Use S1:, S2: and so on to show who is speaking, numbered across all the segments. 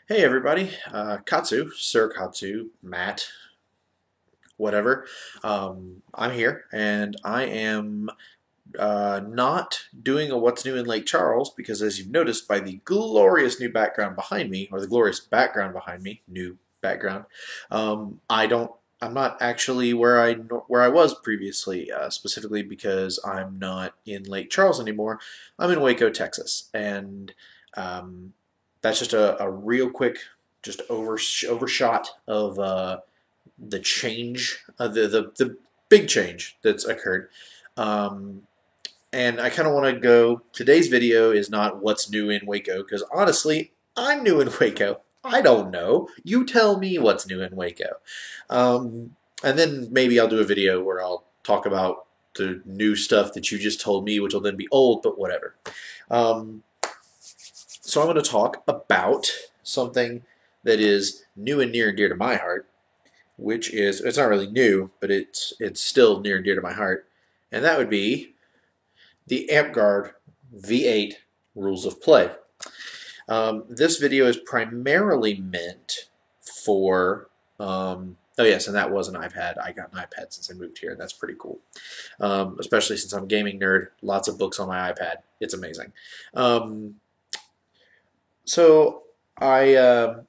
S1: Hey everybody, Katsu, Sir Katsu, Matt, whatever. I'm here, and I am not doing a What's New in Lake Charles because, as you've noticed by the glorious new background behind me, or the glorious background behind me, new background, I don't. I'm not actually where I was previously, specifically because I'm not in Lake Charles anymore. I'm in Waco, Texas, and um, that's just a real quick, just overshot of the change, the big change that's occurred. Um, and I kind of want to go. Today's video is not what's new in Waco because honestly, I'm new in Waco. I don't know. You tell me what's new in Waco. And then maybe I'll do a video where I'll talk about the new stuff that you just told me, which will then be old, but whatever. Um, so I'm going to talk about something that is new and near and dear to my heart, which is it's not really new, but it's still near and dear to my heart, and that would be the AmpGuard V8 rules of play. This video is primarily meant for oh yes, and that was an iPad. I got an iPad since I moved here, and that's pretty cool. Especially since I'm a gaming nerd, lots of books on my iPad. It's amazing. Um, so I a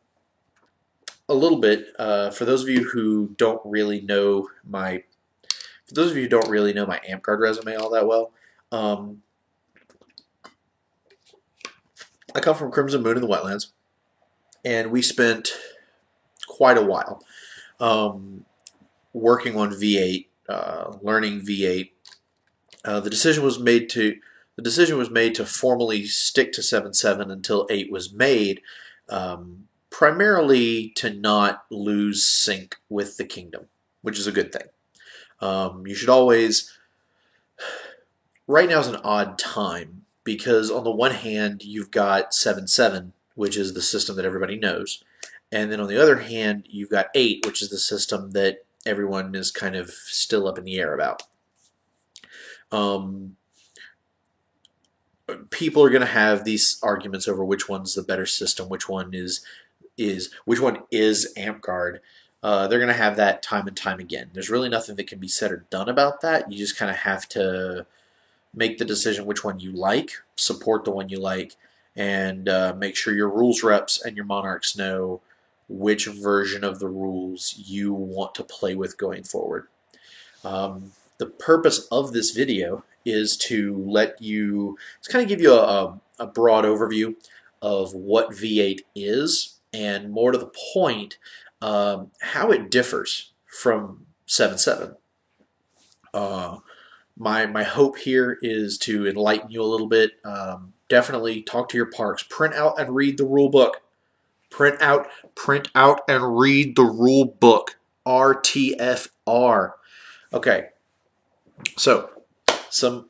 S1: little bit for those of you who don't really know my for those of you who don't really know my AmpGuard resume all that well. um, I come from Crimson Moon in the Wetlands, and we spent quite a while um, working on V8, learning V8. The decision was made to formally stick to 7.7 until 8 was made, primarily to not lose sync with the kingdom, which is a good thing. You should always. Right now is an odd time because on the one hand you've got 7.7, which is the system that everybody knows, and then on the other hand you've got 8, which is the system that everyone is kind of still up in the air about. Um, People are going to have these arguments over which one's the better system, which one is AmpGuard. They're going to have that time and time again. There's really nothing that can be said or done about that. You just kind of have to make the decision which one you like, support the one you like, and make sure your rules reps and your monarchs know which version of the rules you want to play with going forward. The purpose of this video is to kind of give you a broad overview of what V8 is, and more to the point, how it differs from 7.7. My hope here is to enlighten you a little bit. Definitely talk to your parks. Print out and read the rule book. Print out and read the rule book. RTFR. Okay, so some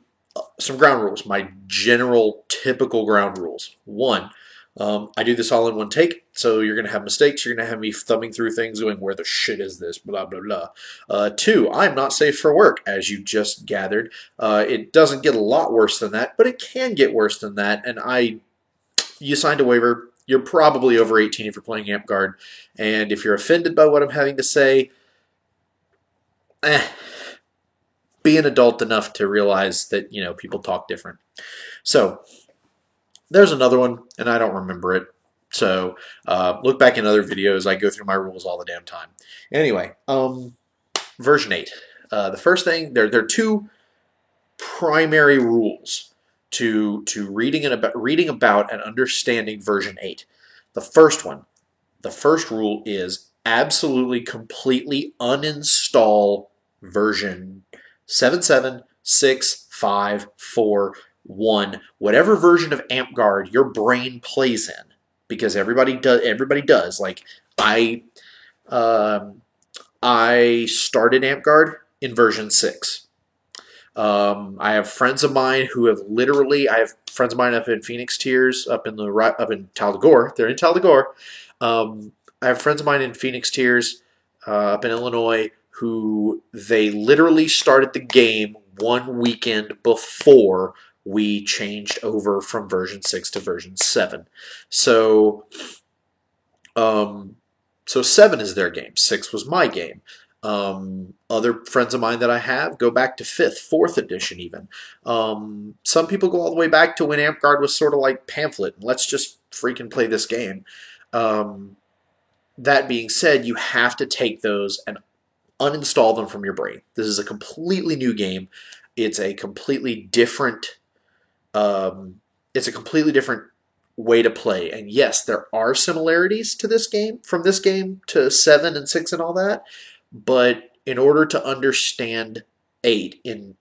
S1: ground rules. My general typical ground rules. One, I do this all in one take, so you're going to have mistakes. You're going to have me thumbing through things going, where the shit is this, blah, blah, blah. Two, I'm not safe for work, as you just gathered. It doesn't get a lot worse than that, but it can get worse than that, and you signed a waiver. You're probably over 18 if you're playing AmpGuard, and if you're offended by what I'm having to say, be an adult enough to realize that, people talk different. So, there's another one, and I don't remember it. So look back in other videos. I go through my rules all the damn time. Anyway, version 8. The first thing, there are two primary rules to reading about and understanding version 8. The first rule is absolutely, completely uninstall version 7.7, 6, 5, 4, 1, whatever version of AmpGuard your brain plays in, because everybody does. Like I started AmpGuard in version 6. I have friends of mine who have I have friends of mine up in Phoenix Tiers, up in Tal'Degor. They're in Tal'Degor. I have friends of mine in Phoenix Tiers, up in Illinois, who they literally started the game one weekend before we changed over from version 6 to version 7. So Um, so 7 is their game. 6 was my game. Other friends of mine that I have go back to 5th, 4th edition even. Some people go all the way back to when Amtgard was sort of like pamphlet, and let's just freaking play this game. Um, that being said, you have to take those and uninstall them from your brain. This is a completely new game. It's a completely different um, it's a completely different way to play. And yes, there are similarities to this game, from this game to 7 and 6 and all that. But in order to understand 8 in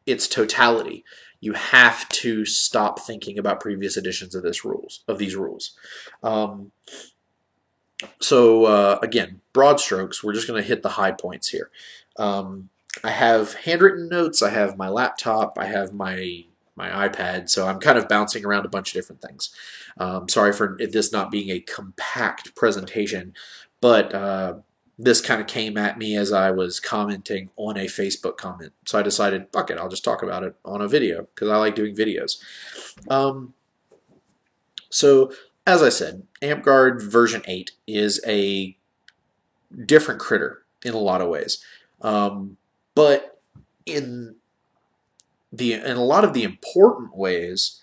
S1: its totality, you have to stop thinking about previous editions of these rules. Um, again, broad strokes. We're just going to hit the high points here. I have handwritten notes. I have my laptop. I have my iPad. So I'm kind of bouncing around a bunch of different things. Sorry for this not being a compact presentation, but this kind of came at me as I was commenting on a Facebook comment. So I decided, fuck it, I'll just talk about it on a video because I like doing videos. So as I said, Amtgard version 8 is a different critter in a lot of ways. But in a lot of the important ways,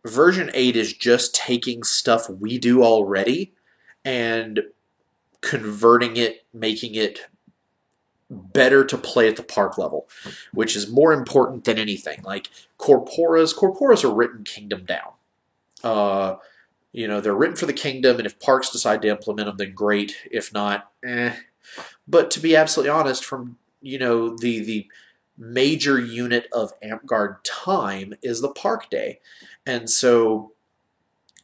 S1: version 8 is just taking stuff we do already and converting it, making it better to play at the park level, which is more important than anything. Like corporas are written kingdom down. They're written for the kingdom, and if parks decide to implement them, then great. If not, eh. But to be absolutely honest, from the major unit of Amtgard time is the park day. And so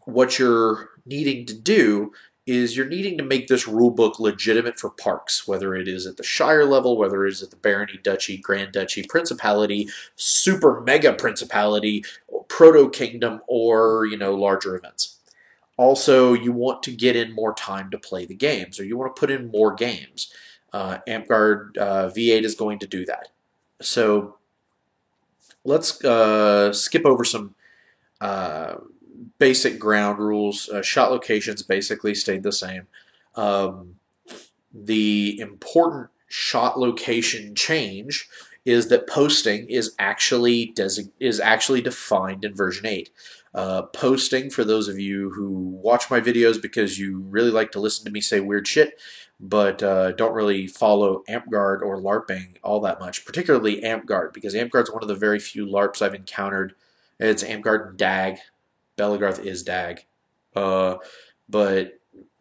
S1: what you're needing to do is you're needing to make this rule book legitimate for parks, whether it is at the Shire level, whether it is at the Barony, Duchy, Grand Duchy, Principality, Super Mega Principality, Proto-Kingdom, or, larger events. Also, you want to get in more time to play the games, or you want to put in more games. Amtgard V8 is going to do that. So let's skip over some basic ground rules. Shot locations basically stayed the same. The important shot location change is that posting is actually defined in version 8. Posting, for those of you who watch my videos because you really like to listen to me say weird shit, but don't really follow Amtgard or LARPing all that much, particularly Amtgard, because Amtgard's one of the very few LARPs I've encountered. It's Amtgard and DAG. Belegarth is DAG. But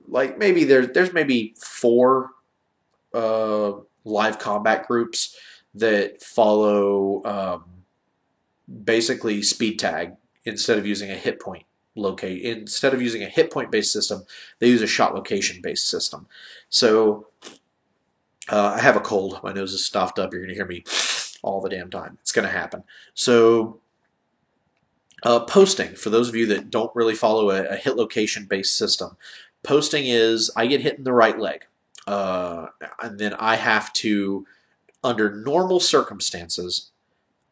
S1: like maybe there's maybe 4 live combat groups that follow basically speed tag instead of using a hit point instead of using a hit point based system, they use a shot location based system. So I have a cold. My nose is stuffed up. You're going to hear me all the damn time. It's going to happen. So posting, for those of you that don't really follow a hit location based system, posting is I get hit in the right leg. And then I have to, under normal circumstances,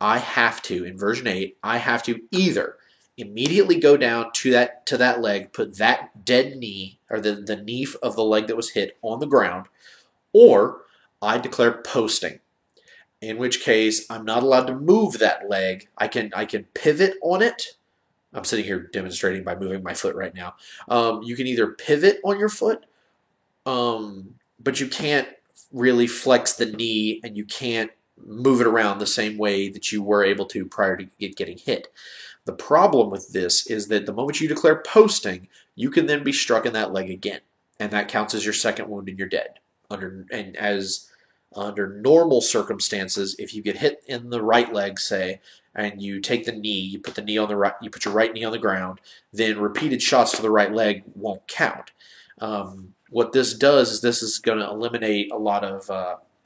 S1: in version 8, I have to either immediately go down to that leg, put that dead knee, or the knee of the leg that was hit on the ground, or I declare posting, in which case I'm not allowed to move that leg. I can pivot on it. I'm sitting here demonstrating by moving my foot right now. You can either pivot on your foot, but you can't really flex the knee, and you can't move it around the same way that you were able to prior to it getting hit. The problem with this is that the moment you declare posting, you can then be struck in that leg again, and that counts as your second wound and you're dead. Under normal circumstances, if you get hit in the right leg, say, and you take the knee, you put your right knee on the ground, then repeated shots to the right leg won't count. What this does is this is going to eliminate a lot of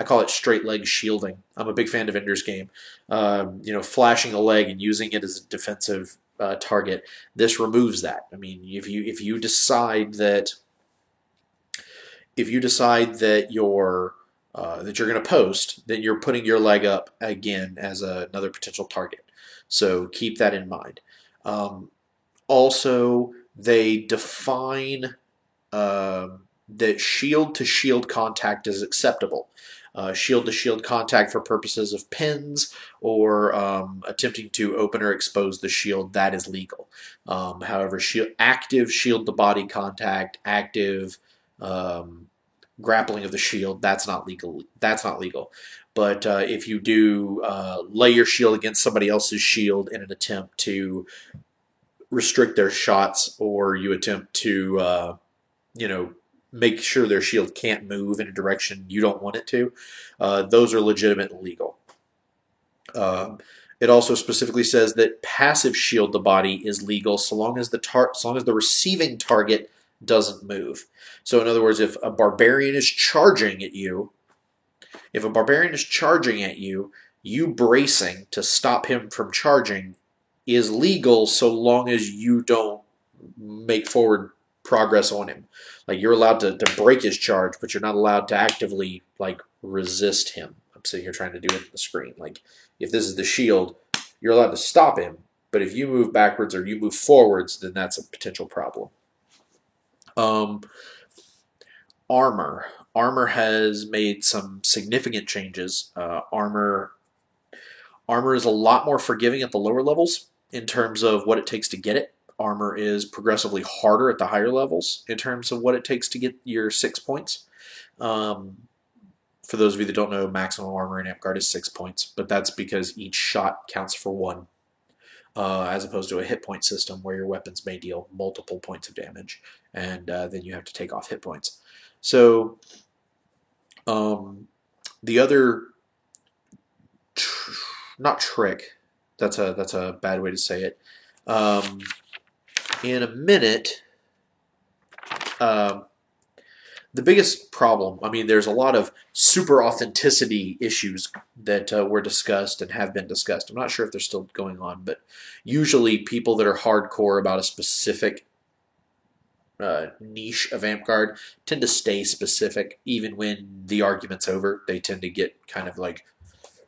S1: I call it straight leg shielding. I'm a big fan of Ender's Game. Flashing a leg and using it as a defensive target. This removes that. I mean, if you decide that you're going to post, then you're putting your leg up again as another potential target. So keep that in mind. Also, they define that shield-to-shield contact is acceptable. Shield-to-shield contact for purposes of pins or attempting to open or expose the shield, that is legal. However, active shield-to-body contact, active grappling of the shield, that's not legal. That's not legal. But if you do lay your shield against somebody else's shield in an attempt to restrict their shots, or you attempt to make sure their shield can't move in a direction you don't want it to, those are legitimate and legal. It also specifically says that passive shield the body is legal so long as the receiving target doesn't move. So in other words, if a barbarian is charging at you, you bracing to stop him from charging is legal so long as you don't make forward progress on him. Like, you're allowed to break his charge, but you're not allowed to actively resist him. I'm sitting here trying to do it on the screen. Like, if this is the shield, you're allowed to stop him, but if you move backwards or you move forwards, then that's a potential problem. Armor has made some significant changes. Armor is a lot more forgiving at the lower levels in terms of what it takes to get it. Armor is progressively harder at the higher levels in terms of what it takes to get your 6 points. For those of you that don't know, maximum armor in Amtgard is 6 points, but that's because each shot counts for 1, as opposed to a hit point system where your weapons may deal multiple points of damage, and then you have to take off hit points. So the other, not trick, that's a bad way to say it. In a minute, the biggest problem, there's a lot of super authenticity issues that were discussed and have been discussed. I'm not sure if they're still going on, but usually people that are hardcore about a specific niche of Amtgard tend to stay specific. Even when the argument's over, they tend to get kind of like,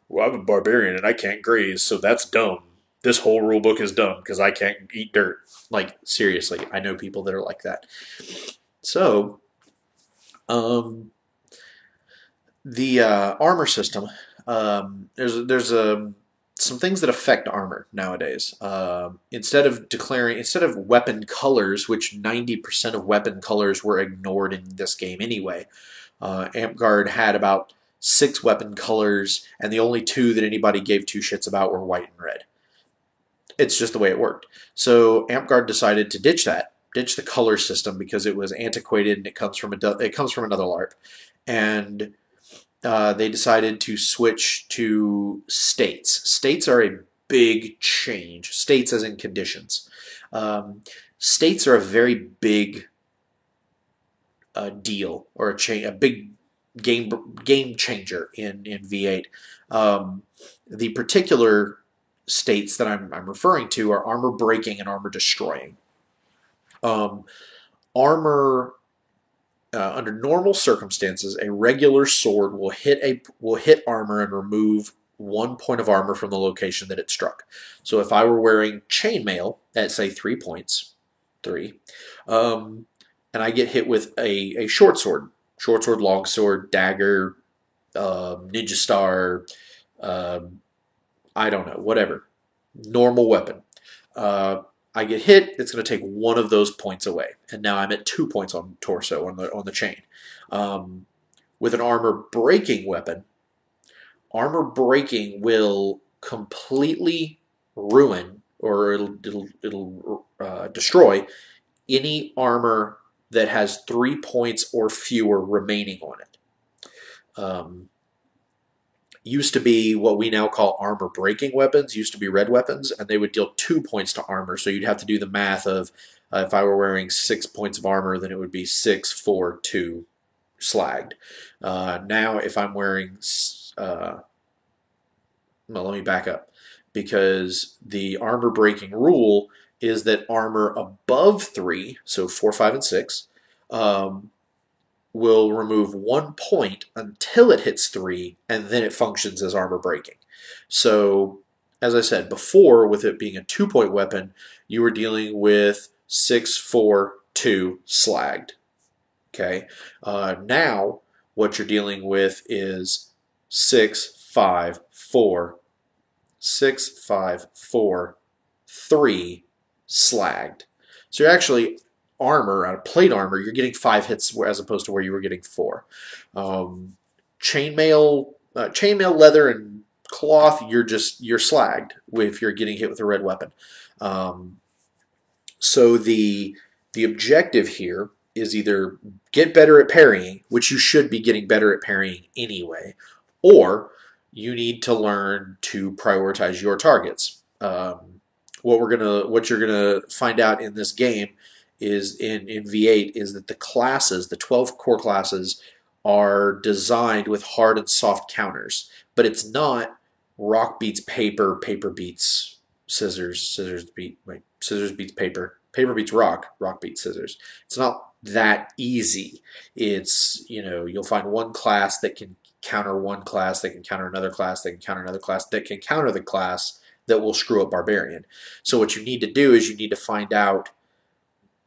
S1: well, I'm a barbarian and I can't graze, so that's dumb. This whole rule book is dumb because I can't eat dirt. Like, seriously, I know people that are like that. So, the armor system, there's some things that affect armor nowadays. Instead of weapon colors, which 90% of weapon colors were ignored in this game anyway, Amtgard had about 6 weapon colors, and the only 2 that anybody gave 2 shits about were white and red. It's just the way it worked. So Amtgard decided to ditch the color system because it was antiquated and it comes from another LARP, and they decided to switch to states. States are a big change. States as in conditions. States are a very big deal, or a big game changer in V8. The particular states that I'm referring to are armor breaking and armor destroying. Armor, under normal circumstances, a regular sword will hit armor and remove 1 point of armor from the location that it struck. So if I were wearing chainmail at, say, 3 points, and I get hit with a short sword, long sword, dagger, ninja star, I don't know, whatever, normal weapon. I get hit, it's going to take 1 of those points away, and now I'm at 2 points on torso on the chain. With an armor breaking weapon, armor breaking will completely ruin, or it'll destroy any armor that has 3 points or fewer remaining on it. Used to be what we now call armor breaking weapons, used to be red weapons, and they would deal 2 points to armor. So you'd have to do the math of if I were wearing 6 points of armor, then it would be 6, 4, 2 slagged. Now if I'm wearing, well, let me back up, because the armor breaking rule is that armor above 3, so 4, 5, and 6, will remove 1 point until it hits 3, and then it functions as armor breaking. So, as I said before, with it being a 2-point weapon, you were dealing with 6, 4, 2 slagged. Okay. Now what you're dealing with is 6, 5, 4, 6, 5, 4, 3 slagged. So you're actually armor, out of plate armor, you're getting 5 hits as opposed to where you were getting 4. Chainmail leather and cloth, you're slagged if you're getting hit with a red weapon. So the objective here is either get better at parrying, which you should be getting better at parrying anyway, or you need to learn to prioritize your targets. What you're gonna find out in this game is in V8 is that the 12 core classes are designed with hard and soft counters, but it's not rock beats paper, paper beats scissors, scissors beats paper, paper beats rock, rock beats scissors. It's not that easy. It's, you'll find one class that can counter one class, that can counter another class, that can counter another class, that can counter the class that will screw up Barbarian. So what you need to do is you need to find out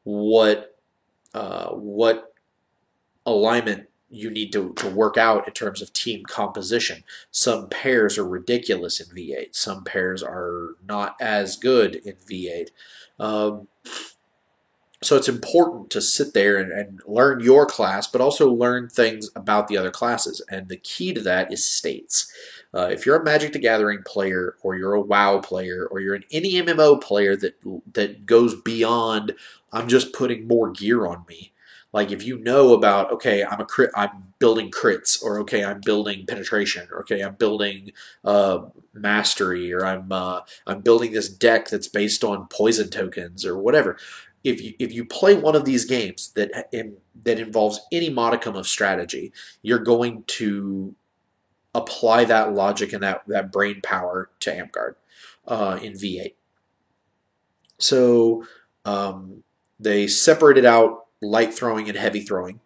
S1: what alignment you need to work out in terms of team composition. Some pairs are ridiculous in V8. Some pairs are not as good in V8. So it's important to sit there and learn your class, but also learn things about the other classes. And the key to that is states. If you're a Magic the Gathering player, or you're a WoW player, or you're an any MMO player that goes beyond, I'm just putting more gear on me. Like if you know about, okay, I'm building crits, or okay, I'm building penetration, or okay, I'm building mastery, or I'm building this deck that's based on poison tokens or whatever. If you play one of these games that involves any modicum of strategy, you're going to apply that logic and that brain power to Amtgard in V8. So they separated out light throwing and heavy throwing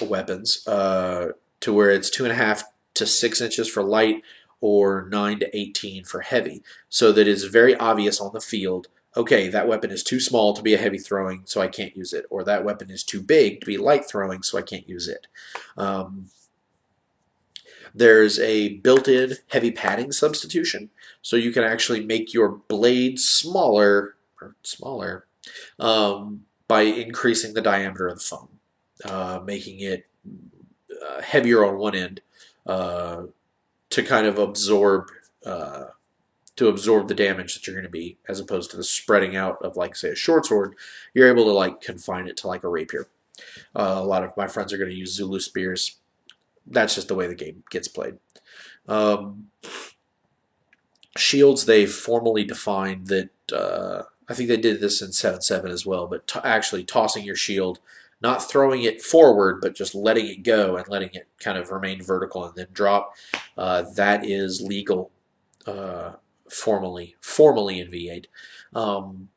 S1: weapons to where it's 2.5 to 6 inches for light, or 9 to 18 for heavy, so that it's very obvious on the field. Okay, that weapon is too small to be a heavy throwing, so I can't use it. Or that weapon is too big to be light throwing, so I can't use it. There's a built-in heavy padding substitution, so you can actually make your blade smaller by increasing the diameter of the foam, making it heavier on one end to kind of absorb the damage that you're going to be, as opposed to the spreading out of, like, say, a short sword. You're able to, like, confine it to like a rapier. A lot of my friends are going to use Zulu spears. That's just the way the game gets played. Shields, they formally defined that, I think they did this in 7.7 as well, but actually tossing your shield, not throwing it forward, but just letting it go and letting it kind of remain vertical and then drop, that is legal formally in V8. An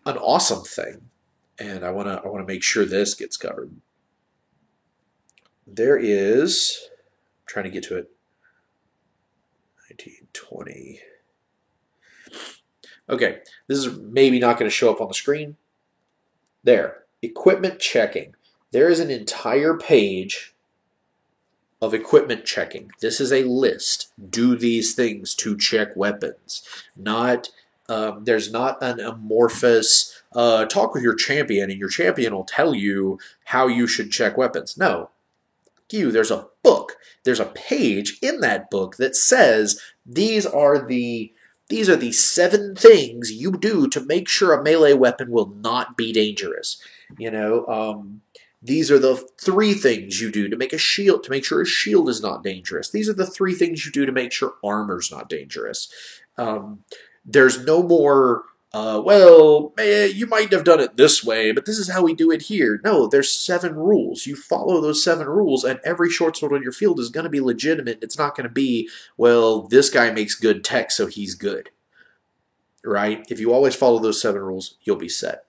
S1: awesome thing, and I want to make sure this gets covered. There is, I'm trying to get to it, 1920. Okay, this is maybe not going to show up on the screen. There, equipment checking. There is an entire page of equipment checking. This is a list. Do these things to check weapons. There's not an amorphous talk with your champion and your champion will tell you how you should check weapons. No. There's a book. There's a page in that book that says these are the 7 things you do to make sure a melee weapon will not be dangerous. These are the 3 things you do to make sure a shield is not dangerous. These are the 3 things you do to make sure armor's not dangerous. There's no more, you might have done it this way, but this is how we do it here. No, there's 7 rules. You follow those 7 rules, and every short sword on your field is going to be legitimate. It's not going to be, well, this guy makes good tech, so he's good. Right? If you always follow those 7 rules, you'll be set.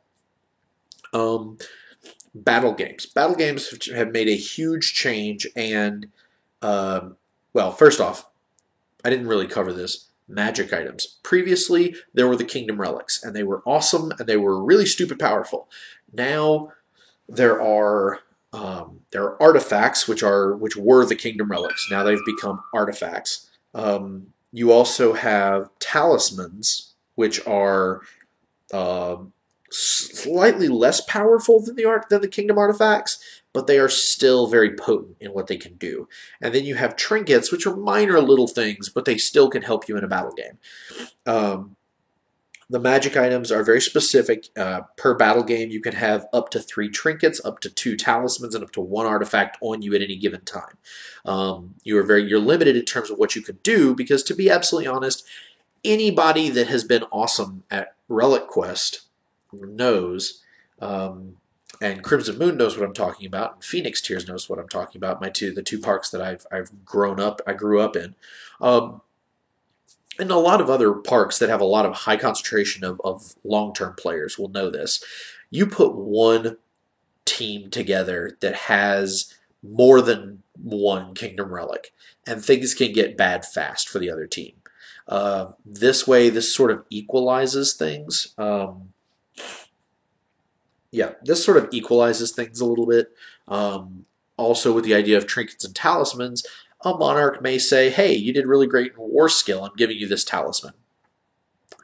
S1: Battle games. Battle games have made a huge change, and, first off, I didn't really cover this. Magic items. Previously, there were the Kingdom Relics, and they were awesome, and they were really stupid powerful. Now, there are There are artifacts, which were the kingdom relics. Now they've become artifacts. You also have talismans, which are slightly less powerful than the kingdom artifacts, but they are still very potent in what they can do. And then you have trinkets, which are minor little things, but they still can help you in a battle game. Um, the magic items are very specific. Per battle game, you can have up to 3 trinkets, up to 2 talismans, and up to 1 artifact on you at any given time. You're limited in terms of what you can do because, to be absolutely honest, anybody that has been awesome at Relic Quest knows, and Crimson Moon knows what I'm talking about, and Phoenix Tears knows what I'm talking about. The two parks that I grew up in. And a lot of other parks that have a lot of high concentration of long-term players will know this. You put one team together that has more than one Kingdom Relic, and things can get bad fast for the other team. This way, this sort of equalizes things. This sort of equalizes things a little bit. Also, with the idea of trinkets and talismans, a monarch may say, hey, you did really great in war skill, I'm giving you this talisman.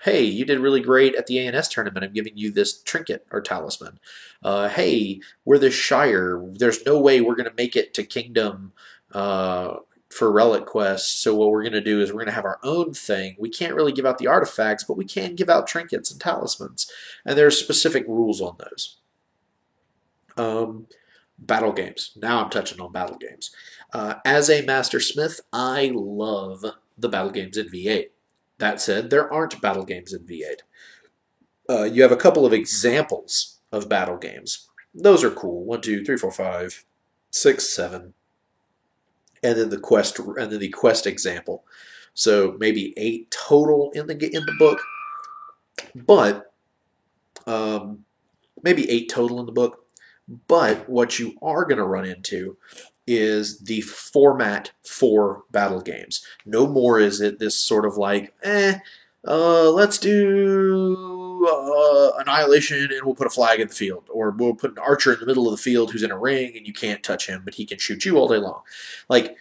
S1: Hey, you did really great at the ANS tournament, I'm giving you this trinket or talisman. Hey, we're the Shire, there's no way we're going to make it to Kingdom for Relic Quest, so what we're going to do is we're going to have our own thing. We can't really give out the artifacts, but we can give out trinkets and talismans, and there's specific rules on those. Battle games. Now I'm touching on battle games. As a Master Smith, I love the battle games in V8. That said, there aren't battle games in V8. You have a couple of examples of battle games. Those are cool. 1, 2, 3, 4, 5, 6, 7. And then the quest example. So maybe 8 total in the book. But maybe 8 total in the book. But what you are going to run into is the format for battle games. No more is it this sort of like, let's do Annihilation and we'll put a flag in the field. Or we'll put an archer in the middle of the field who's in a ring and you can't touch him, but he can shoot you all day long. Like,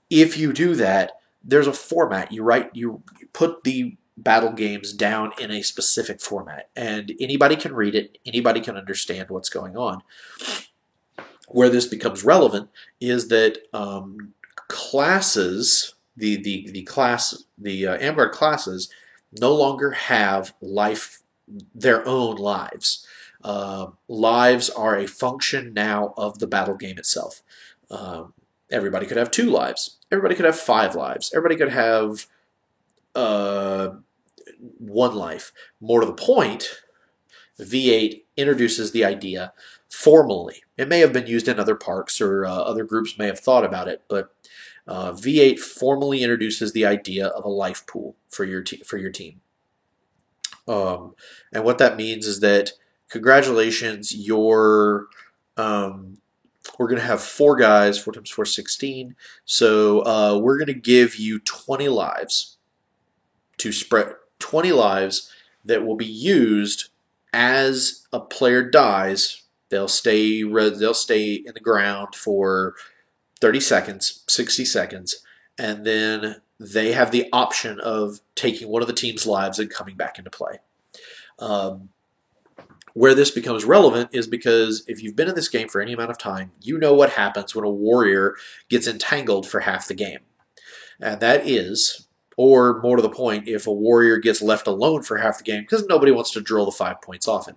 S1: if you do that, there's a format. You put the battle games down in a specific format, and anybody can read it, anybody can understand what's going on. Where this becomes relevant is that classes, the Amguard classes, no longer have their own lives. Lives are a function now of the battle game itself. Everybody could have 2 lives. Everybody could have 5 lives. Everybody could have 1 life. More to the point, V8 introduces the idea formally. It may have been used in other parks or other groups may have thought about it, but V8 formally introduces the idea of a life pool for your team. And what that means is that, congratulations, we're going to have 4 guys, 4 times 4 is 16. So we're going to give you 20 lives to spread 20 lives that will be used as a player dies. They'll stay in the ground for 30 seconds, 60 seconds, and then they have the option of taking one of the team's lives and coming back into play. Where this becomes relevant is because if you've been in this game for any amount of time, you know what happens when a warrior gets entangled for half the game. And that is, or more to the point, if a warrior gets left alone for half the game because nobody wants to drill the 5 points off him.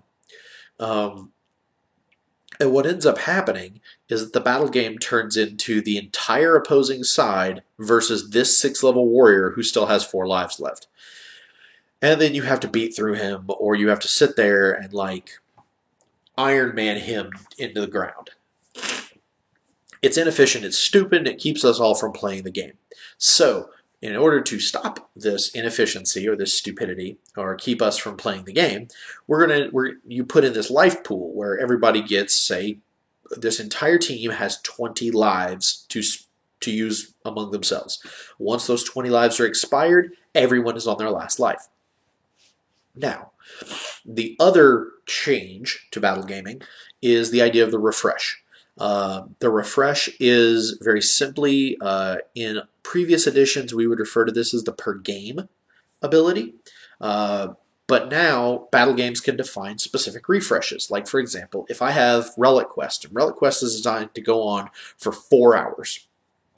S1: And what ends up happening is that the battle game turns into the entire opposing side versus this 6th-level warrior who still has 4 lives left. And then you have to beat through him, or you have to sit there and, like, Iron Man him into the ground. It's inefficient, it's stupid, it keeps us all from playing the game. So, in order to stop this inefficiency or this stupidity, or keep us from playing the game, you put in this life pool where everybody gets, say, this entire team has 20 lives to use among themselves. Once those 20 lives are expired, everyone is on their last life. Now, the other change to battle gaming is the idea of the refresh. The refresh is very simply, in previous editions, we would refer to this as the per game ability. But now, battle games can define specific refreshes. Like, for example, if I have Relic Quest, and Relic Quest is designed to go on for 4 hours.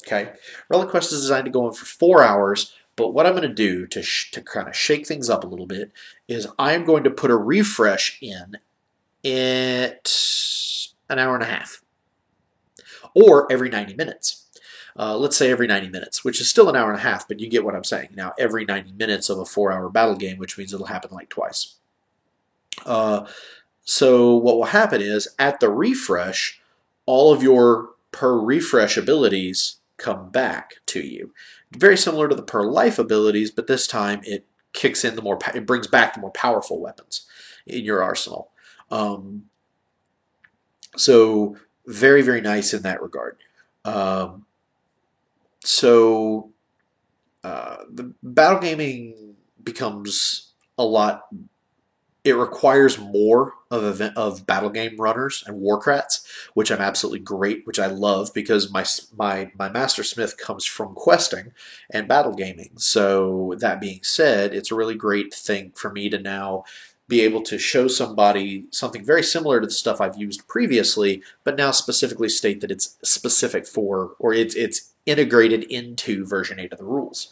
S1: Okay? Relic Quest is designed to go on for 4 hours, but what I'm going to do to kind of shake things up a little bit is I'm going to put a refresh in at an hour and a half, or every 90 minutes. Let's say every 90 minutes, which is still an hour and a half, but you get what I'm saying. Now, every 90 minutes of a 4-hour battle game, which means it'll happen like twice. So what will happen is, at the refresh, all of your per refresh abilities come back to you. Very similar to the per life abilities, but this time it kicks in it brings back the more powerful weapons in your arsenal. So very, very nice in that regard. So the battle gaming becomes a lot. It requires more of battle game runners and warcrats, which I'm absolutely great, which I love because my Master Smith comes from questing and battle gaming. So that being said, it's a really great thing for me to now be able to show somebody something very similar to the stuff I've used previously, but now specifically state that it's specific for, or it's integrated into version 8 of the rules.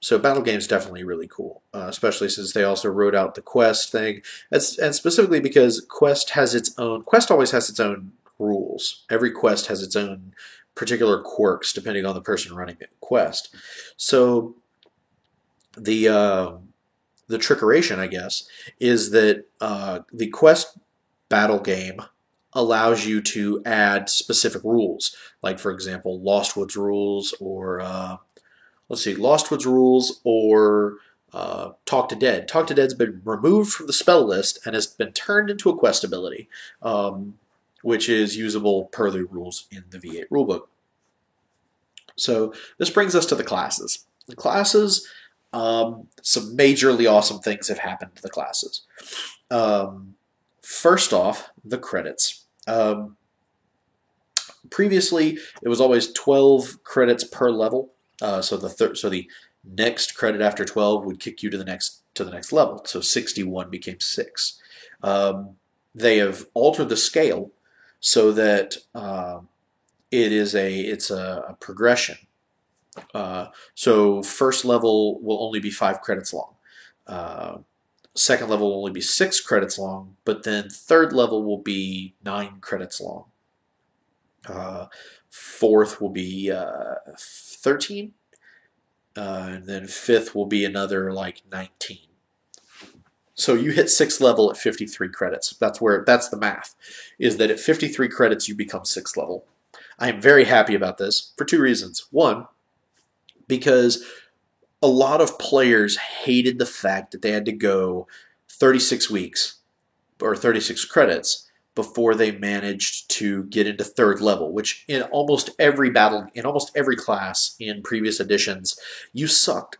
S1: So battle games definitely really cool, especially since they also wrote out the quest thing, and specifically because quest always has its own rules. Every quest has its own particular quirks depending on the person running the quest. So the trickeration, I guess, is that the quest battle game allows you to add specific rules, like for example, Lostwoods rules, or let's see, Lostwoods rules, or Talk to Dead. Talk to Dead's been removed from the spell list and has been turned into a quest ability, which is usable per the rules in the V8 rulebook. So this brings us to the classes. The classes, some majorly awesome things have happened to the classes. First off, the credits. Previously, it was always 12 credits per level. So the next credit after 12 would kick you to the next level. So 61 became 6. They have altered the scale so that it's a progression. So first level will only be 5 credits long. Second level will only be 6 credits long, but then third level will be 9 credits long. Fourth will be 13, and then fifth will be another like 19. So you hit 6th level at 53 credits. That's the math, is that at 53 credits you become 6th level. I am very happy about this for 2 reasons. One, because a lot of players hated the fact that they had to go 36 weeks or 36 credits before they managed to get into 3rd level, which in almost every class in previous editions, you sucked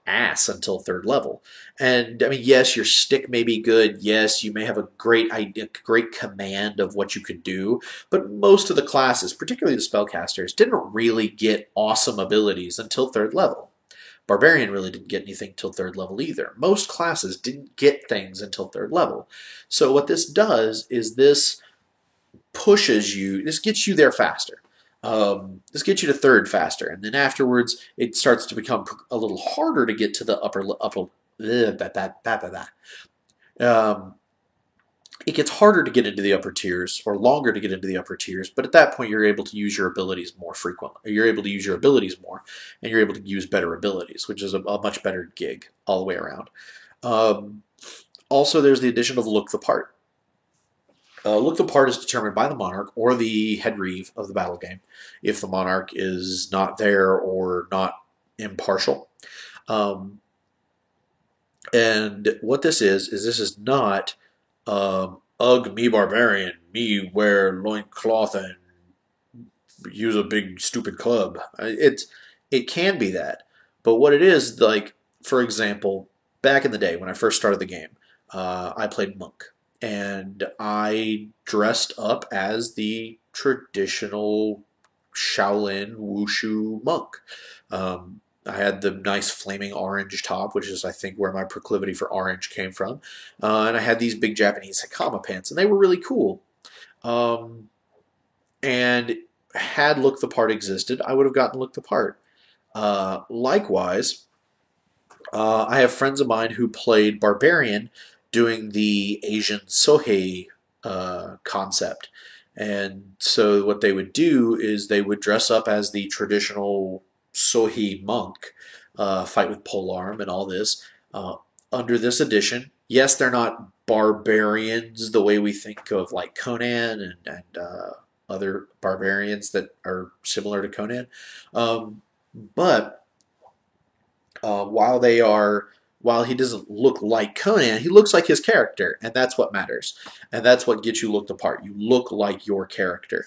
S1: ass until 3rd level. And I mean, yes, your stick may be good. Yes, you may have a great idea, great command of what you could do, but most of the classes, particularly the spellcasters, didn't really get awesome abilities until 3rd level. Barbarian really didn't get anything till 3rd level either. Most classes didn't get things until 3rd level. So what this does is this gets you there faster. This gets you to 3rd faster, and then afterwards it starts to become a little harder to get to the upper. It gets harder to get into the upper tiers, or longer to get into the upper tiers, but at that point you're able to use your abilities more frequently. You're able to use your abilities more, and you're able to use better abilities, which is a much better gig all the way around. Also, there's the addition of Look the Part. Look the Part is determined by the Monarch or the head reeve of the battle game, if the Monarch is not there or not impartial. And what this is this is not ugh, me barbarian, me wear loincloth and use a big stupid club. It can be that, but what it is, like, for example, back in the day when I first started the game, I played monk, and I dressed up as the traditional Shaolin Wushu monk. I had the nice flaming orange top, which is, I think, where my proclivity for orange came from. And I had these big Japanese Hakama pants, and they were really cool. Um, and had Look the Part existed, I would have gotten Look the Part. Likewise, I have friends of mine who played Barbarian doing the Asian Sohei concept. And so what they would do is they would dress up as the traditional Sohei monk, fight with polearm and all this. Under this edition, yes, they're not barbarians the way we think of like Conan and other barbarians that are similar to Conan. But while they are while he doesn't look like Conan, he looks like his character, and that's what matters, and that's what gets you looked apart. You look like your character.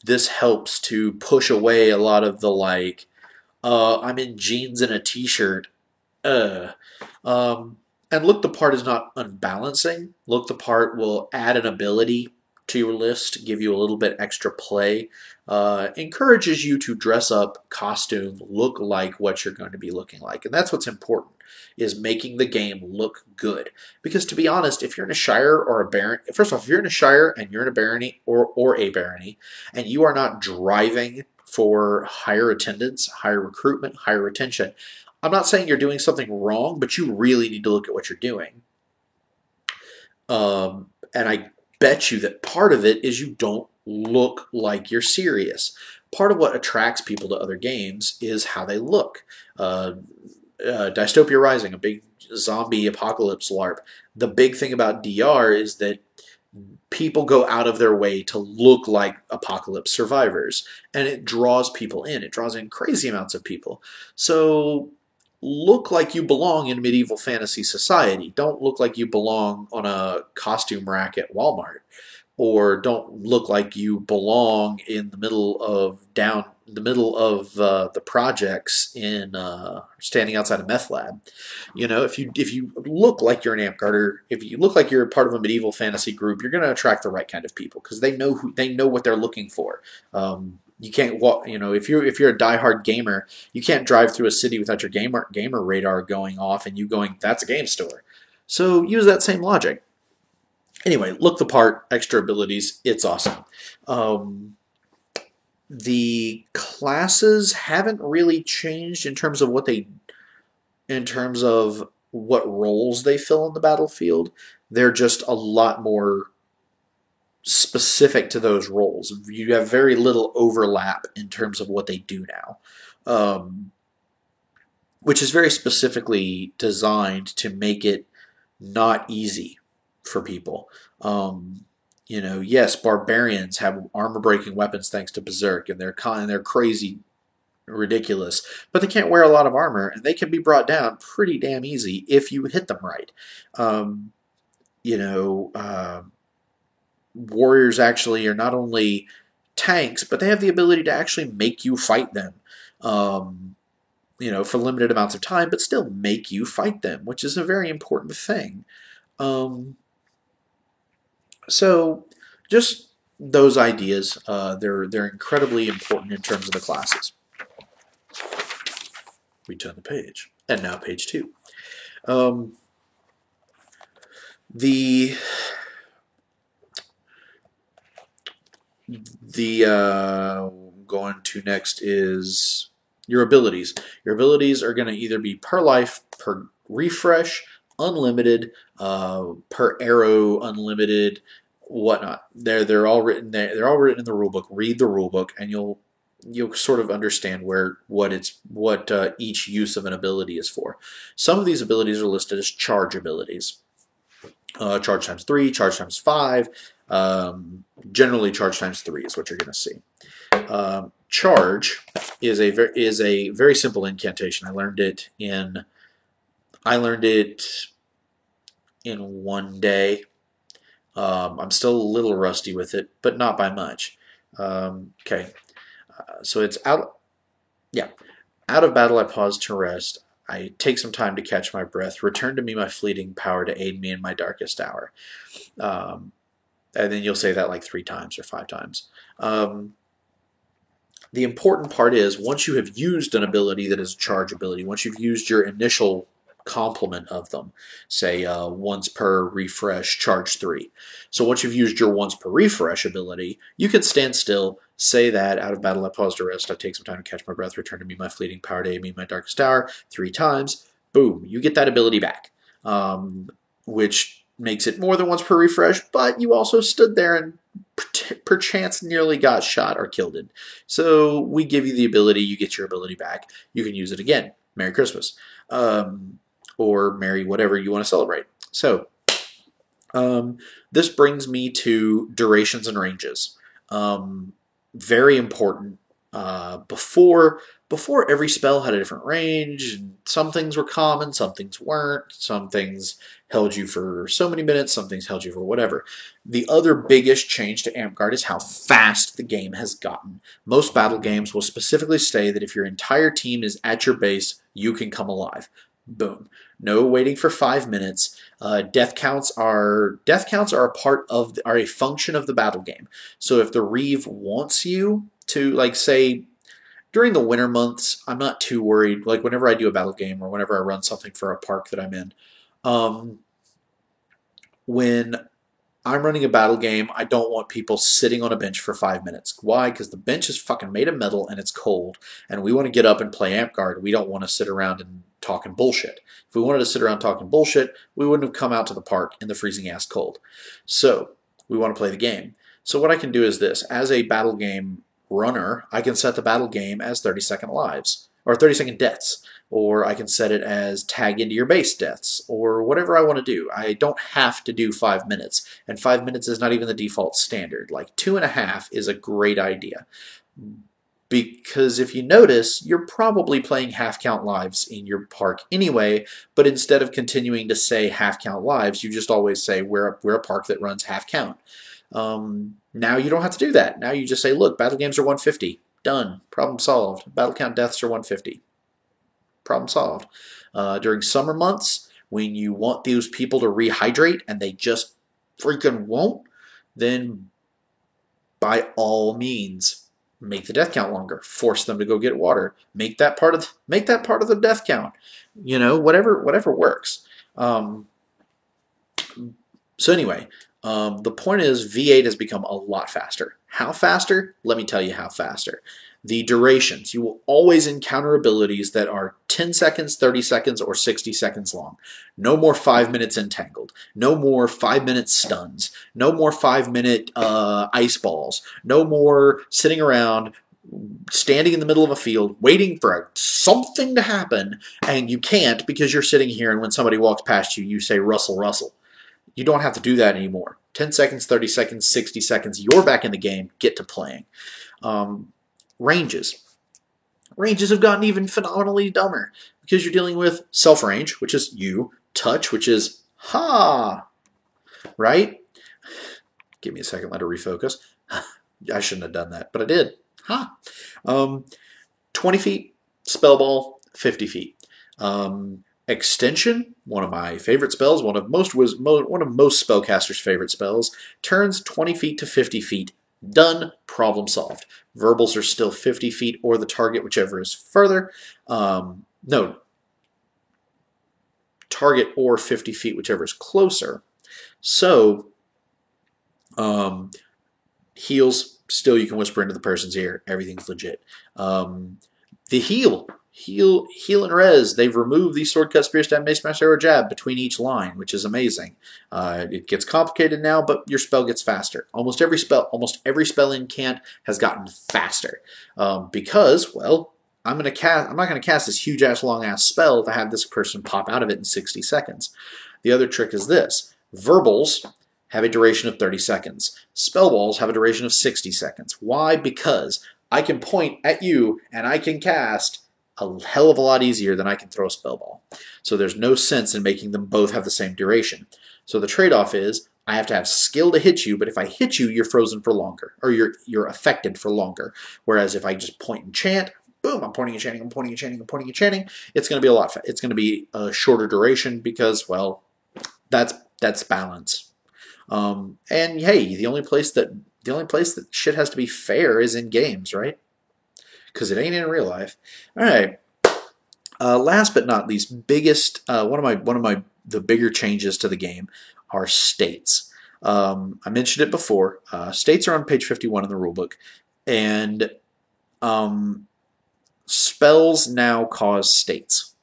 S1: This helps to push away a lot of the like, I'm in jeans and a t-shirt. Uh. And Look the Part is not unbalancing. Look the Part will add an ability to your list, give you a little bit extra play, encourages you to dress up, costume, look like what you're going to be looking like. And that's what's important, is making the game look good. Because to be honest, if you're in a Shire or a Baron, first off, if you're in a Shire and you're in a Barony or a Barony, and you are not driving for higher attendance, higher recruitment, higher retention, I'm not saying you're doing something wrong, but you really need to look at what you're doing. And I bet you that part of it is you don't look like you're serious. Part of what attracts people to other games is how they look. Dystopia Rising, a big zombie apocalypse LARP. The big thing about DR is that people go out of their way to look like apocalypse survivors, and it draws people in. It draws in crazy amounts of people. So look like you belong in medieval fantasy society. Don't look like you belong on a costume rack at Walmart, or don't look like you belong in the middle of the projects in standing outside a meth lab. You know, if you look like you're an Amtgarder, if you look like you're part of a medieval fantasy group, you're going to attract the right kind of people because they know what they're looking for. You can't walk. You know, if you're a diehard gamer, you can't drive through a city without your gamer radar going off and you going, "That's a game store." So use that same logic. Anyway, Look the Part, extra abilities, it's awesome. The classes haven't really changed in terms of what roles they fill in the battlefield. They're just a lot more specific to those roles. You have very little overlap in terms of what they do now, which is very specifically designed to make it not easy for people. Yes, barbarians have armor-breaking weapons thanks to Berserk, and they're crazy, ridiculous, but they can't wear a lot of armor, and they can be brought down pretty damn easy if you hit them right. Um, you know, warriors actually are not only tanks, but they have the ability to actually make you fight them. For limited amounts of time, but still make you fight them, which is a very important thing. So, just those ideas, they're incredibly important in terms of the classes. We turn the page, and now page 2. The going to next is your abilities. Your abilities are going to either be per life, per refresh, unlimited, per arrow, unlimited, whatnot. They're all written there. They're all written in the rulebook. Read the rulebook, and you'll sort of understand what each use of an ability is for. Some of these abilities are listed as charge abilities. Charge times 3, charge times 5. Generally, charge times 3 is what you're going to see. Charge is a very simple incantation. I learned it in one day. I'm still a little rusty with it, but not by much. Okay, so it's out. Yeah, out of battle I pause to rest. I take some time to catch my breath. Return to me my fleeting power to aid me in my darkest hour. Um, and then you'll say that like 3 times or 5 times. The important part is once you have used an ability that is a charge ability, once you've used your initial complement of them, say once per refresh, charge 3. So once you've used your once per refresh ability, you can stand still, say that out of battle I pause to rest, I take some time to catch my breath, return to me my fleeting power to aid me in my darkest hour 3 times. Boom, you get that ability back, which makes it more than once per refresh, but you also stood there and perchance nearly got shot or killed it. So we give you the ability, you get your ability back, you can use it again. Merry Christmas. Or Merry whatever you want to celebrate. So this brings me to durations and ranges. Very important. Before every spell had a different range, and some things were common, some things weren't, some things held you for so many minutes, some things held you for whatever. The other biggest change to Amtgard is how fast the game has gotten. Most battle games will specifically say that if your entire team is at your base, you can come alive. Boom. No waiting for 5 minutes. Death counts are a function of the battle game. So if the Reeve wants you to, like, say, during the winter months, I'm not too worried. Like whenever I do a battle game or whenever I run something for a park that I'm in, when I'm running a battle game, I don't want people sitting on a bench for 5 minutes. Why? Because the bench is fucking made of metal and it's cold, and we want to get up and play Amtgard. We don't want to sit around and talking bullshit. If we wanted to sit around talking bullshit, we wouldn't have come out to the park in the freezing ass cold. So we want to play the game. So what I can do is this. As a battle game runner, I can set the battle game as 30-second lives, or 30-second deaths, or I can set it as tag into your base deaths, or whatever I want to do. I don't have to do 5 minutes, and 5 minutes is not even the default standard. Like 2.5 is a great idea, because if you notice, you're probably playing half-count lives in your park anyway, but instead of continuing to say half-count lives, you just always say we're a park that runs half-count. Now you don't have to do that. Now you just say, look, battle games are 150. Done. Problem solved. Battle count deaths are 150. Problem solved. During summer months, when you want those people to rehydrate and they just freaking won't, then by all means, make the death count longer. Force them to go get water. Make that part of the death count. You know, whatever works. So anyway, the point is V8 has become a lot faster. How faster? Let me tell you how faster. The durations. You will always encounter abilities that are 10 seconds, 30 seconds, or 60 seconds long. No more 5 minutes entangled. No more 5 minute stuns. No more 5 minute ice balls. No more sitting around standing in the middle of a field waiting for something to happen, and you can't because you're sitting here, and when somebody walks past you, you say, Russell, Russell. You don't have to do that anymore. 10 seconds, 30 seconds, 60 seconds, you're back in the game. Get to playing. Ranges. Ranges have gotten even phenomenally dumber because you're dealing with self-range, which is you, touch, which is ha, right? Give me a second, let it refocus. I shouldn't have done that, but I did. Ha. 20 feet, spell ball, 50 feet. Extension, one of my favorite spells, one of most spellcasters' favorite spells, turns 20 feet to 50 feet. Done. Problem solved. Verbals are still 50 feet or the target, whichever is further. No. Target or 50 feet, whichever is closer. So, heals, still you can whisper into the person's ear. Everything's legit. The heal and res. They've removed the sword cut, spear, stab, mace, smash, arrow, jab between each line, which is amazing. It gets complicated now, but your spell gets faster. Almost every spell in Cant has gotten faster because, well, I'm not going to cast this huge ass long ass spell to have this person pop out of it in 60 seconds. The other trick is this: verbals have a duration of 30 seconds. Spell balls have a duration of 60 seconds. Why? Because I can point at you and I can cast a hell of a lot easier than I can throw a spell ball. So there's no sense in making them both have the same duration. So the trade-off is I have to have skill to hit you, but if I hit you, you're frozen for longer, or you're affected for longer. Whereas if I just point and chant, boom, I'm pointing and chanting, I'm pointing and chanting, I'm pointing and chanting. It's going to be a lot. It's going to be a shorter duration because, well, that's balance. And hey, the only place that shit has to be fair is in games, right? Because it ain't in real life. All right. Last but not least, biggest one of my the bigger changes to the game are states. I mentioned it before. States are on page 51 in the rulebook, and spells now cause states.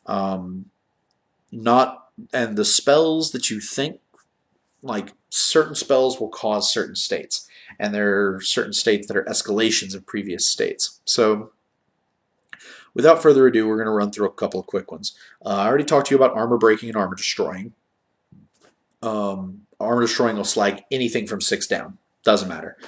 S1: Not and the spells that you think, like certain spells will cause certain states, and there are certain states that are escalations of previous states. So without further ado, we're going to run through a couple of quick ones. I already talked to you about armor breaking and armor destroying. Armor destroying will slag anything from 6 down. Doesn't matter.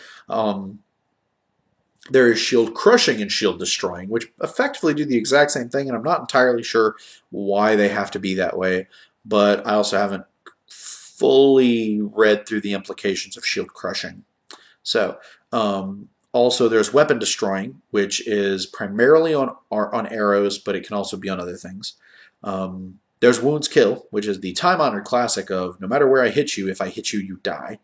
S1: There is shield crushing and shield destroying, which effectively do the exact same thing, and I'm not entirely sure why they have to be that way, but I also haven't fully read through the implications of shield crushing. So, also there's weapon destroying, which is primarily on arrows, but it can also be on other things. There's wounds kill, which is the time-honored classic of no matter where I hit you, if I hit you, you die.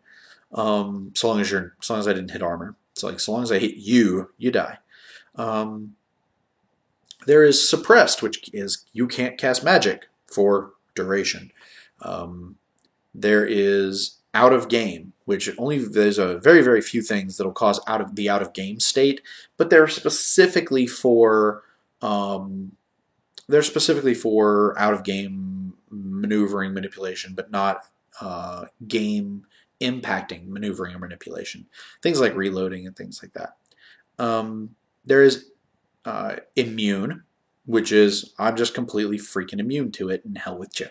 S1: So long as I didn't hit armor. So like, so long as I hit you, you die. There is suppressed, which is you can't cast magic for duration. There is out of game, which there's a very, very few things that'll cause out of game state, but they're specifically for out of game maneuvering manipulation, but not game impacting maneuvering or manipulation. Things like reloading and things like that. There is immune, which is I'm just completely freaking immune to it, and hell with you.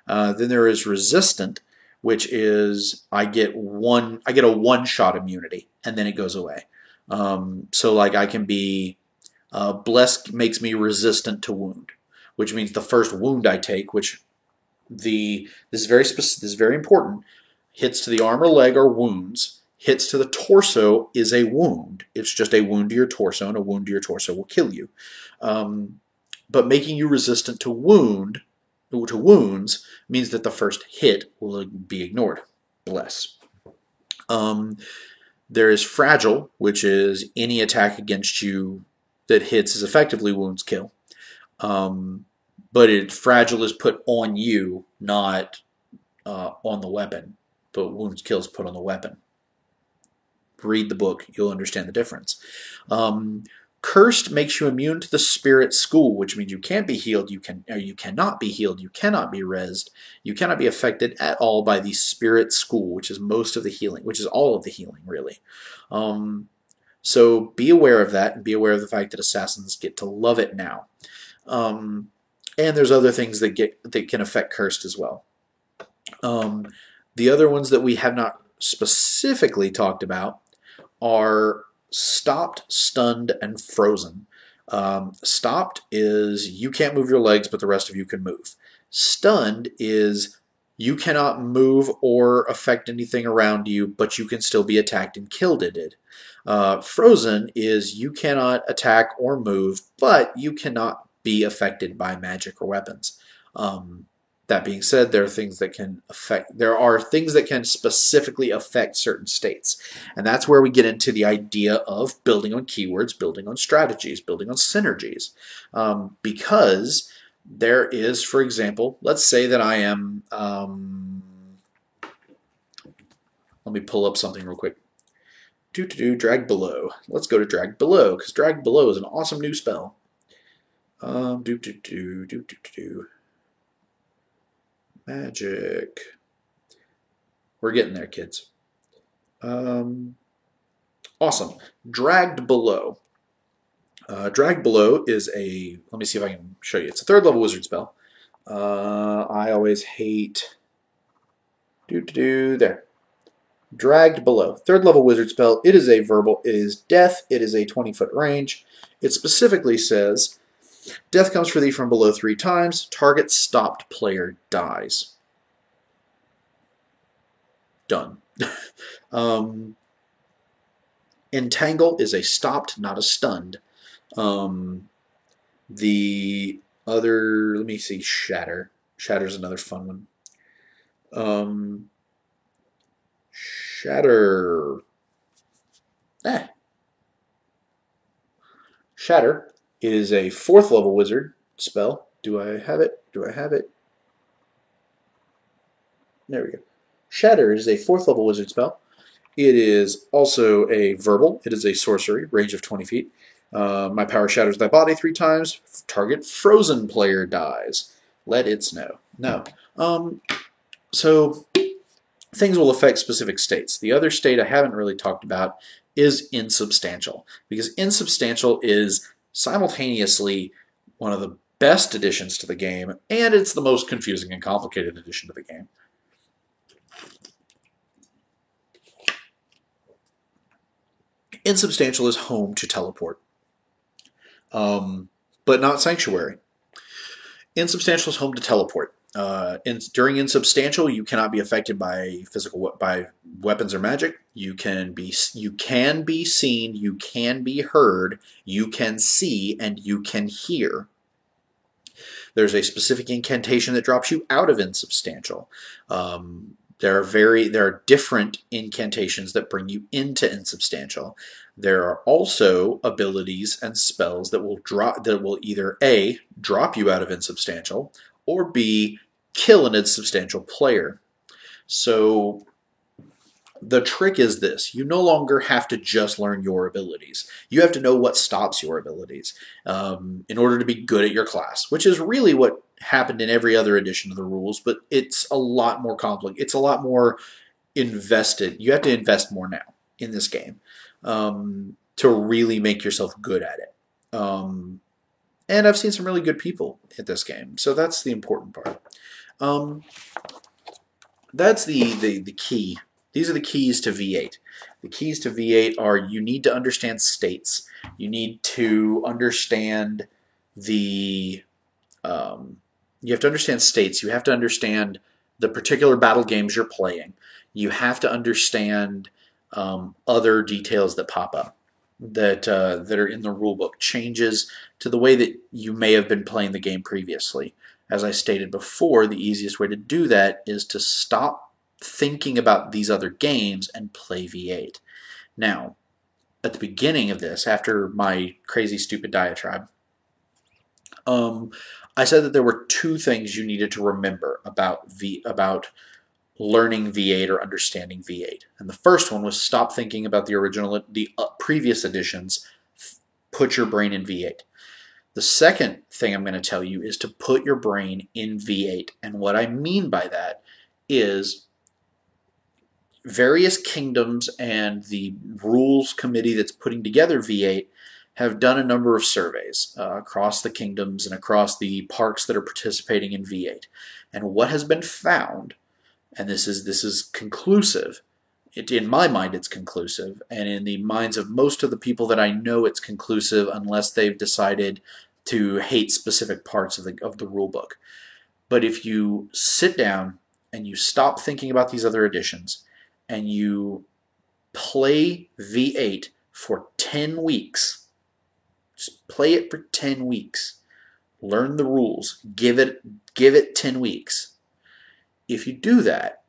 S1: Then there is resistant, which is I get a one-shot immunity, and then it goes away. So like I can be blessed makes me resistant to wound, which means the first wound I take, which this is very important, hits to the arm or leg or wounds, hits to the torso is a wound. It's just a wound to your torso, and a wound to your torso will kill you. But making you resistant to wounds means that the first hit will be ignored. Bless. There is fragile, which is any attack against you that hits is effectively wounds kill. But fragile is put on you, not on the weapon. But wounds kill is put on the weapon. Read the book, you'll understand the difference. Cursed makes you immune to the spirit school, which means you can't be healed, you cannot be healed, you cannot be rezzed, you cannot be affected at all by the spirit school, which is most of the healing, which is all of the healing, really. So be aware of that, and be aware of the fact that assassins get to love it now. And there's other things that can affect cursed as well. The other ones that we have not specifically talked about are stopped, stunned, and frozen. Stopped is you can't move your legs, but the rest of you can move. Stunned is you cannot move or affect anything around you, but you can still be attacked and killed at it. Frozen is you cannot attack or move, but you cannot be affected by magic or weapons. That being said, there are things that can specifically affect certain states. And that's where we get into the idea of building on keywords, building on strategies, building on synergies. Because there is, for example, let's say that I am, let me pull up something real quick. Drag Below. Let's go to Drag Below, because Drag Below is an awesome new spell. Magic. We're getting there, kids. Awesome. Dragged Below. Dragged Below is let me see if I can show you. It's a 3rd level wizard spell. I always hate... There. Dragged Below. 3rd level wizard spell. It is a verbal. It is death. It is a 20-foot range. It specifically says... Death comes for thee from below 3 times. Target stopped player dies. Done. Entangle is a stopped, not a stunned. Um, the other, let me see, Shatter. Shatter's another fun one. Um, Shatter. Eh. Shatter is a 4th level wizard spell. Do I have it? Do I have it? There we go. Shatter is a 4th level wizard spell. It is also a verbal. It is a sorcery, range of 20 feet. My power shatters thy body 3 times. Target frozen player dies. Let it snow. No. So things will affect specific states. The other state I haven't really talked about is insubstantial, because insubstantial is simultaneously one of the best additions to the game, and it's the most confusing and complicated addition to the game. Insubstantial is home to teleport, but not Sanctuary. Insubstantial is home to teleport. During insubstantial, you cannot be affected by by weapons or magic. You can be seen, you can be heard, you can see, and you can hear. There's a specific incantation that drops you out of insubstantial. There are different incantations that bring you into insubstantial. There are also abilities and spells that will either A, drop you out of insubstantial, or B, kill an insubstantial player. So the trick is this: you no longer have to just learn your abilities. You have to know what stops your abilities in order to be good at your class, which is really what happened in every other edition of the rules, but it's a lot more complicated. It's a lot more invested. You have to invest more now in this game to really make yourself good at it. And I've seen some really good people at this game, so that's the important part. That's the key. These are the keys to V8. The keys to V8 are: you need to understand states. You need to understand the you have to understand states. You have to understand the particular battle games you're playing. You have to understand other details that pop up that are in the rulebook, changes to the way that you may have been playing the game previously. As I stated before, the easiest way to do that is to stop thinking about these other games and play V8. Now, at the beginning of this, after my crazy stupid diatribe, I said that there were 2 things you needed to remember about learning V8 or understanding V8. And the first one was stop thinking about the previous editions. Put your brain in V8. The second thing I'm going to tell you is to put your brain in V8. And what I mean by that is various kingdoms and the rules committee that's putting together V8 have done a number of surveys across the kingdoms and across the parks that are participating in V8. And what has been found, and this is conclusive, in my mind it's conclusive, and in the minds of most of the people that I know it's conclusive, unless they've decided to hate specific parts of the rule book. But if you sit down and you stop thinking about these other editions and you play V8 for 10 weeks, just play it for 10 weeks, learn the rules, give it 10 weeks. If you do that,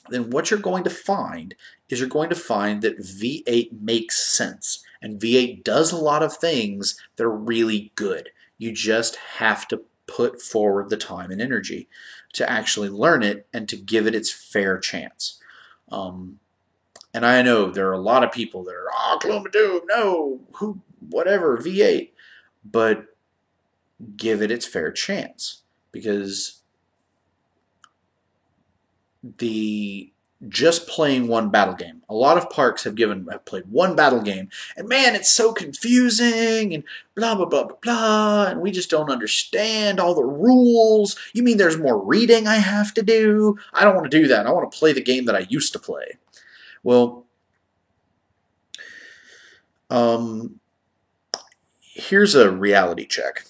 S1: then what you're going to find is you're going to find that V8 makes sense. And V8 does a lot of things that are really good. You just have to put forward the time and energy to actually learn it and to give it its fair chance. And I know there are a lot of people that are, Gloom and Doom, no, whatever, V8. But give it its fair chance, because just playing one battle game. A lot of parks have played one battle game, and man, it's so confusing, and blah, blah, blah, blah, blah, and we just don't understand all the rules. You mean there's more reading I have to do? I don't want to do that. I want to play the game that I used to play. Well, here's a reality check.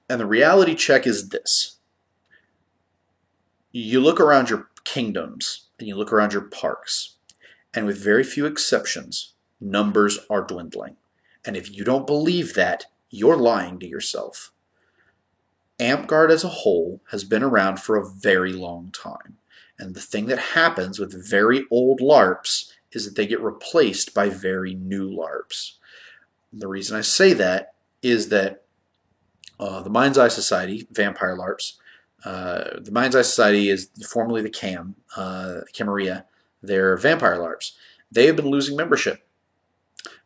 S1: And the reality check is this. You look around your kingdoms and you look around your parks, and with very few exceptions, numbers are dwindling. And if you don't believe that, you're lying to yourself. Amtgard as a whole has been around for a very long time. And the thing that happens with very old LARPs is that they get replaced by very new LARPs. And the reason I say that is that the Mind's Eye Society, Vampire LARPs, the Mind's Eye Society is formerly the Camarilla. They're Vampire LARPs. They have been losing membership.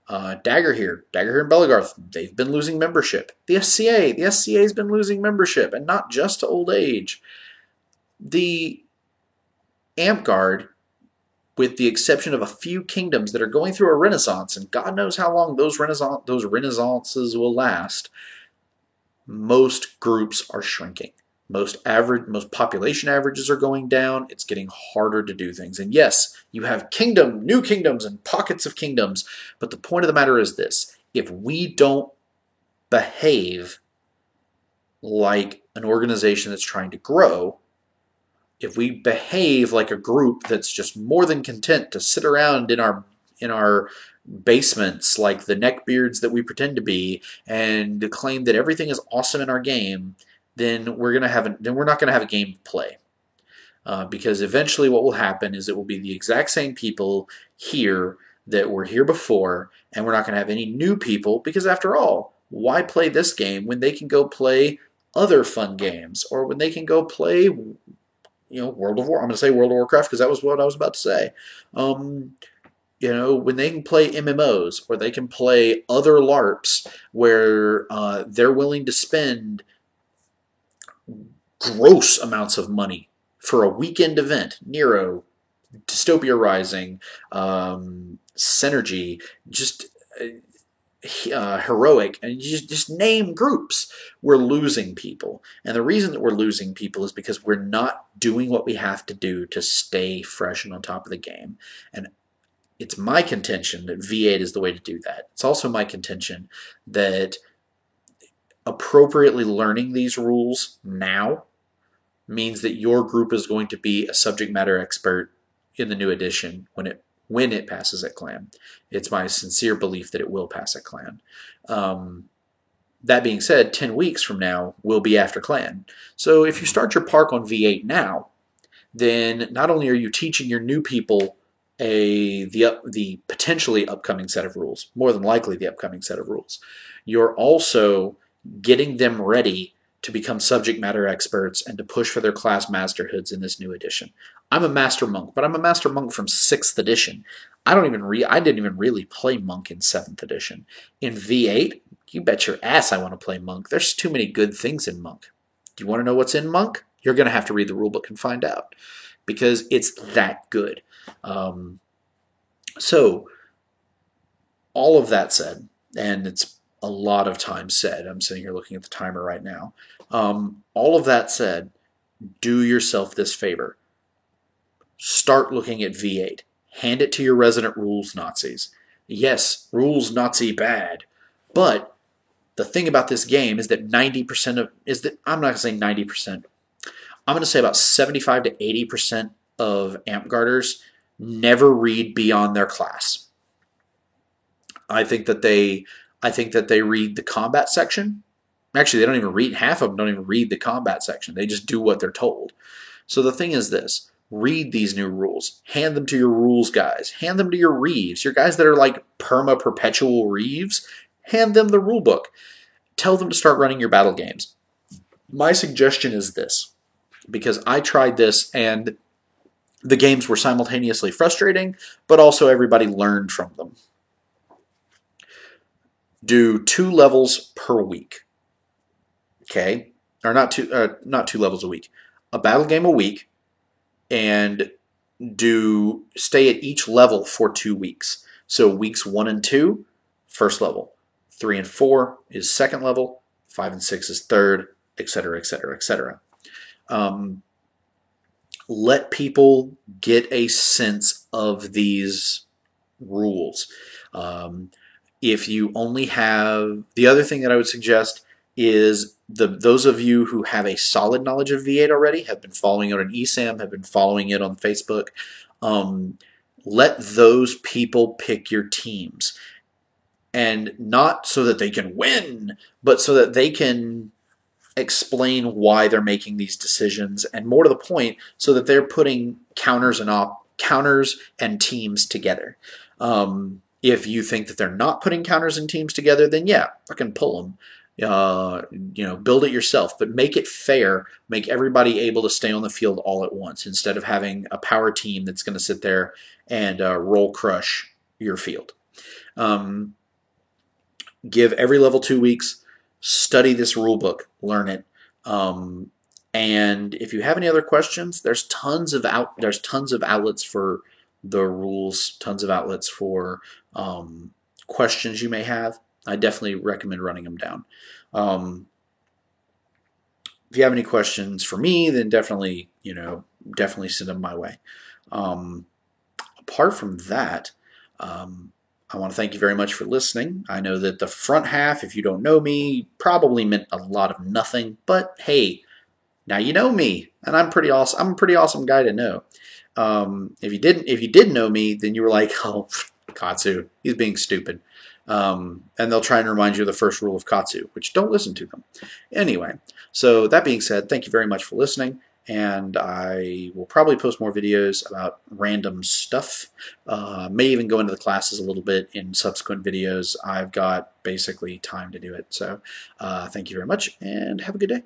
S1: Dagger here in Belegarth, they've been losing membership. The SCA has been losing membership, and not just to old age. The Amtgard, with the exception of a few kingdoms that are going through a renaissance, and God knows how long those renaissances will last, most groups are shrinking. Most population averages are going down. It's getting harder to do things. And yes, you have new kingdoms and pockets of kingdoms, but the point of the matter is this. If we don't behave like an organization that's trying to grow, if we behave like a group that's just more than content to sit around in our basements like the neckbeards that we pretend to be and to claim that everything is awesome in our game, then we're not going to have a game to play. Because eventually what will happen is it will be the exact same people here that were here before, and we're not going to have any new people, because after all, why play this game when they can go play other fun games, or when they can go play, World of War. I'm going to say World of Warcraft because that was what I was about to say. When they can play MMOs, or they can play other LARPs where they're willing to spend gross amounts of money for a weekend event. Nero, Dystopia Rising, Synergy, just Heroic, and just name groups. We're losing people. And the reason that we're losing people is because we're not doing what we have to do to stay fresh and on top of the game. And it's my contention that V8 is the way to do that. It's also my contention that appropriately learning these rules now means that your group is going to be a subject matter expert in the new edition when it passes at Clan. It's my sincere belief that it will pass at Clan. That being said, 10 weeks from now will be after Clan. So if you start your park on V8 now, then not only are you teaching your new people the potentially upcoming set of rules, more than likely the upcoming set of rules, you're also getting them ready to become subject matter experts and to push for their class masterhoods in this new edition. I'm a master monk, but I'm a master monk from 6th edition. I didn't even really play monk in 7th edition. In V8, you bet your ass I want to play monk. There's too many good things in monk. Do you want to know what's in monk? You're going to have to read the rulebook and find out, because it's that good. So all of that said, and it's a lot of times said, I'm sitting here looking at the timer right now. All of that said, do yourself this favor. Start looking at V8. Hand it to your resident rules Nazis. Yes, rules Nazi bad, but the thing about this game is that I'm not going to say 90%. I'm going to say about 75 to 80% of Amtgarders never read beyond their class. I think that they read the combat section. Actually, they don't even read, half of them don't even read the combat section. They just do what they're told. So the thing is this, read these new rules. Hand them to your rules guys. Hand them to your Reeves. Your guys that are like perma-perpetual Reeves, hand them the rule book. Tell them to start running your battle games. My suggestion is this, because I tried this and the games were simultaneously frustrating, but also everybody learned from them. Do 2 levels per week. Okay? Or not 2 levels a week. A battle game a week, and stay at each level for 2 weeks. So weeks 1 and 2, first level. 3 and 4 is second level. 5 and 6 is third, etc., etc., etc. Let people get a sense of these rules. If you only have, the other thing that I would suggest is those of you who have a solid knowledge of V8 already, have been following it on ESAM, have been following it on Facebook, let those people pick your teams. and not so that they can win, but so that they can explain why they're making these decisions, and more to the point, so that they're putting counters and teams together. If you think that they're not putting counters and teams together, then yeah, fucking pull them. Build it yourself, but make it fair. Make everybody able to stay on the field all at once instead of having a power team that's going to sit there and roll crush your field. Give every level 2 weeks. Study this rule book, learn it. And if you have any other questions, there's tons of outlets for the rules, tons of outlets for questions you may have. I definitely recommend running them down. If you have any questions for me, then definitely send them my way. Apart from that, I want to thank you very much for listening. I know that the front half, if you don't know me, probably meant a lot of nothing, but hey, now you know me, and I'm pretty awesome. I'm a pretty awesome guy to know. If you did know me, then you were like, oh, Katsu, he's being stupid. And they'll try and remind you of the first rule of Katsu, which don't listen to them. Anyway, so that being said, thank you very much for listening, and I will probably post more videos about random stuff. May even go into the classes a little bit in subsequent videos. I've got basically time to do it. So thank you very much, and have a good day.